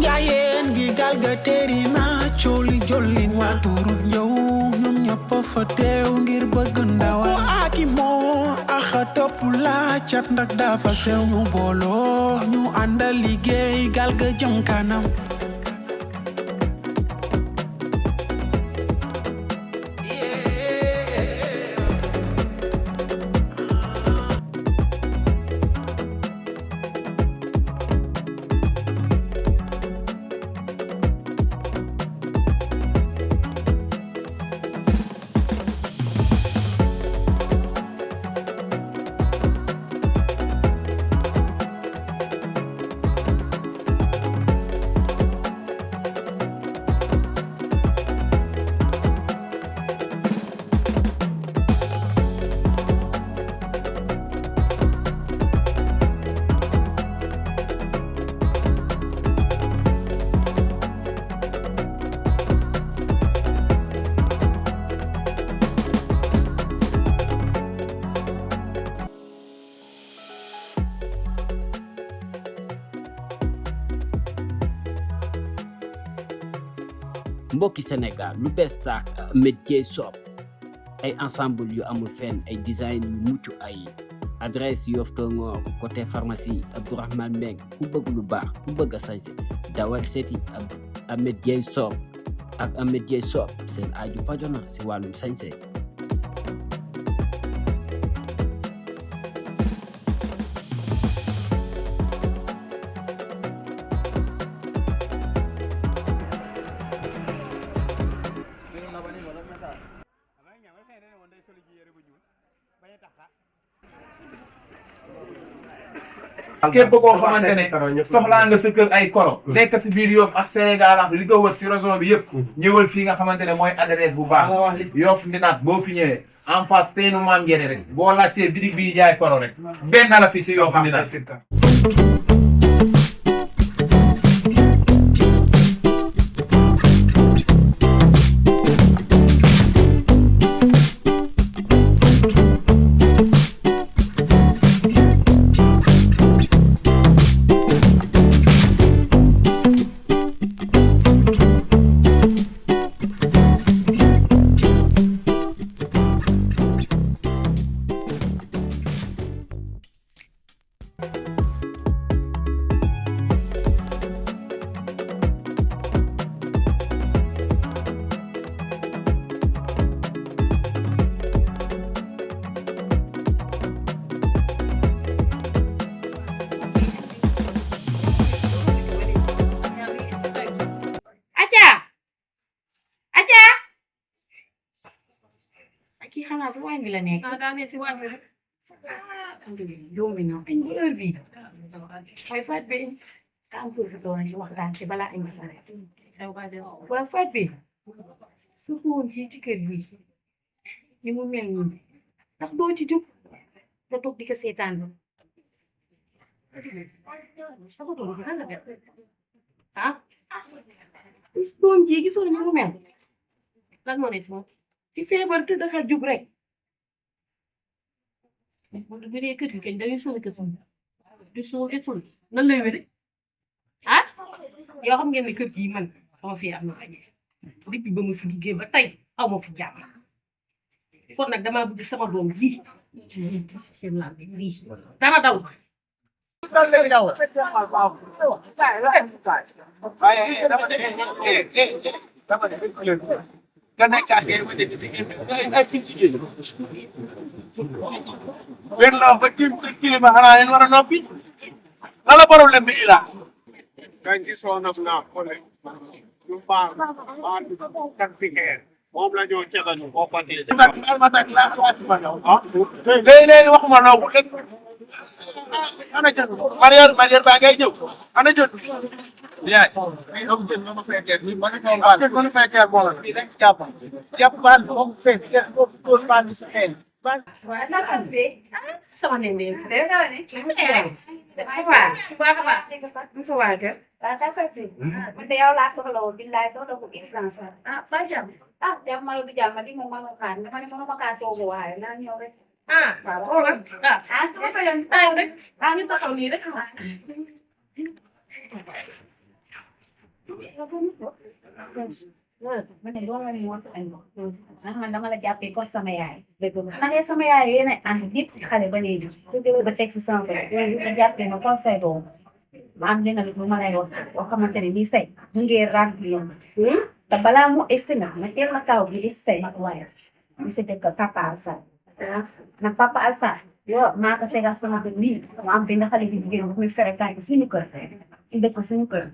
Ndiayenne gi galga terina coli jolin wa turu ñew ñom ñëpp fa teew ngir bëgg ndawa aki mo axa topp la cat ndak dafa sew ñu booloo ñu àndal liggéey galga jëm kanam mbokki Sénégal lu bees taak métier shop ay ensemble yu amul fenn ay design yu mucc ay adresse Yoff Tongoor côté pharmacie Abdourahmane Mbengue ku bëgg lu baax ku bëgg a sañse dawal seeti métier shop ak métier shop seen aaju fajona si wàllum sañse képp koo xamante ne soxlaa nga sa kër ay koro nekk si biir Yoff ak Sénégal ak li ko wër si région bi yëpp ñëwal fii nga xamante ne mooy adresse bu baax Yoff Ndinaat boo fi ñëwee en face teenu maam Ngene rek boo laajtee bitig bi jaay koro rek benn la fi si Yoff Ndinaat kii xanaa si waañ bi la nekk. daa ne si waañ bi rek. yombi na añ bu heure bii. mooy Fatou bi. kaa pour fi doon ci waxtaan ci balaa añ bi pare. waaw Fatou bi. su ko ci kër gi. ni mu mel nii. ndax doo ci jug. nga toog di ko seetaan ba. sa ko doon lan la def. ah. doom ji gisoo ni mu mel. lan moo ne si moom. ci feebar te dafa jug rek. bu dee kër gi kañ dañuy suul kër di suul nan lay wéree ah yoo xam ngeen ne kër gi man dama fi am na depuis ba mu fi liggéey ba tey aw ma fi jàmm kon nag damaa bëgg sama doom ji seen lam bi lii dara daw ko. nga nekkaat ngay wute ci ay jigéen benn loo ba tim sa kilima xanaa leen war a noppi nga la problème bi ila kan ci soonam naa xole ñu baax kan fi xeer moom la ñoo ceganu boo patee almatak la waati ma ñëw léegi waxuma noo bu dëgg ana jot marière baa ngay ñëw ana jot yaay ay am jën nga ma fekkee ni ma ko baal ko na fekkee bo la ni rek jàpp baal ko fees def ko ko baal ci xel baal waaw na ko be sama nende de na ni sa waa kër waaw dafa fi man de yow laa soxla woon billaay soxla ko exemple ba jàmm jàmm ma du jàmm di moom ma xaar dama ne mënuma kaa toogu waaye naa ñëw rek waaw sama fa yoon taw rek ñu taxaw nii rek man de loolu la ñu war a indi ndax man dama la jàppee comme sama yaay. dëgg la ndax sama yaay yéen a ànd yëpp xale ba léegi. ba teg si sama bopp nga jàppee ma conseil boobu ma am dina lu ma lay wax boo xamante ne bii say mu ngi remplir te balaa mu esti nag ma teel la kaw bi esti say waaye mu si dëkk Papa Alsane nag Papa Alsane yow maa ko tegal sama bët lii ma am benn xale bi jigéen bu muy fréquenté suñu kër dëkk suñu kër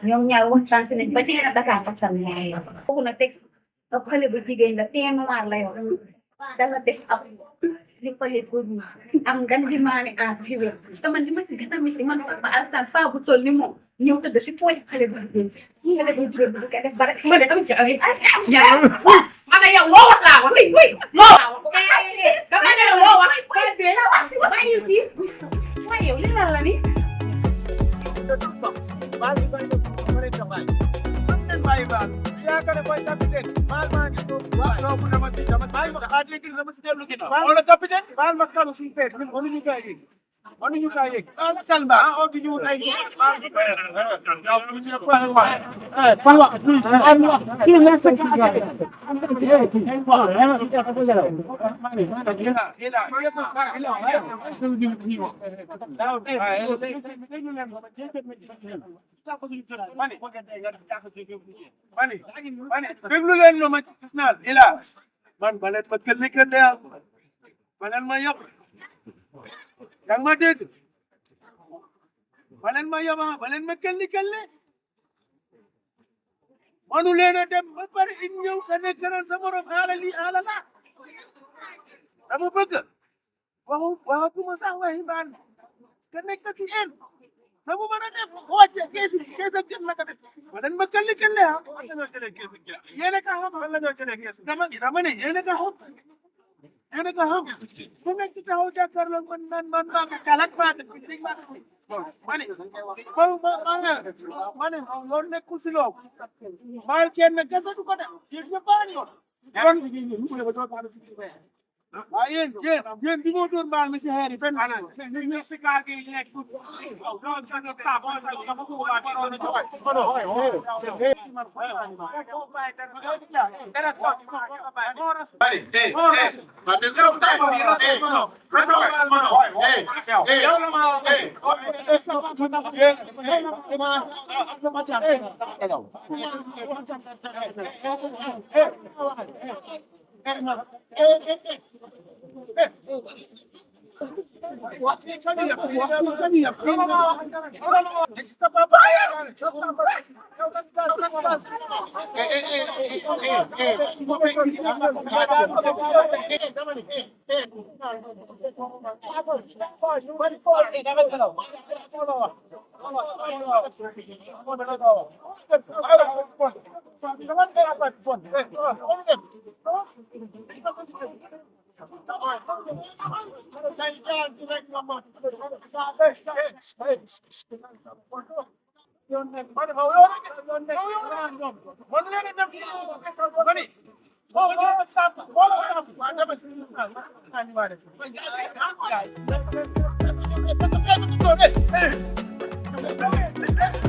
ñoom ñaar waxtaan si nañ ba dee na Dakar waxtaan ñaari yoon foofu na teg ak xale bu jigéen la teint noir la yor danga def ab li xale ko am ngan di maani ans bi wér te man li ma si gën a métti man Papa Alsane faa bu toll ni moom ñëw tëdd si pooj xale bu jigéen xale bu jigéen bu ko def bare ma ne am ci ay ma ne yow loo wax laa wax wuy loo dama ne la loo wax waaye yow li la ni wala capitaine baal ma kanu suñu feet ñun mënuñu kaa yëg mënuñu kaa yëg calma on di ñu ay déglu leen lu ma gis naa ila man ba leen ma këlli këlli ba leen ma yab yaa ngi ma dégg ba leen ma yaba ba leen ma këlli këlli manu leen a dem ba pare in ñëw ka nekk naan sa morom xaala lii xaala laa dama bëgg waxatuma sax waxi mbaan ka nekk si en na mu mën a def wàcce kees ak jën la ka def ba leen ma këlli këlli ah fan la ñoo jëlee kees ak jën yéen a ka xam fan la ñoo jëlee kees dama ne yéen a ka xam yéen a ka xam ku nekk taxaw jàkkaarloo man maa ko kalak maa ko dig maa ko ma ne loolu nekkul si loolu maa kenn kese du ko def yéen ñëpp baa ngi waaw yéen bi moo doon baal mi si xeer yi fenn ñu si kaar gi nekk Hey!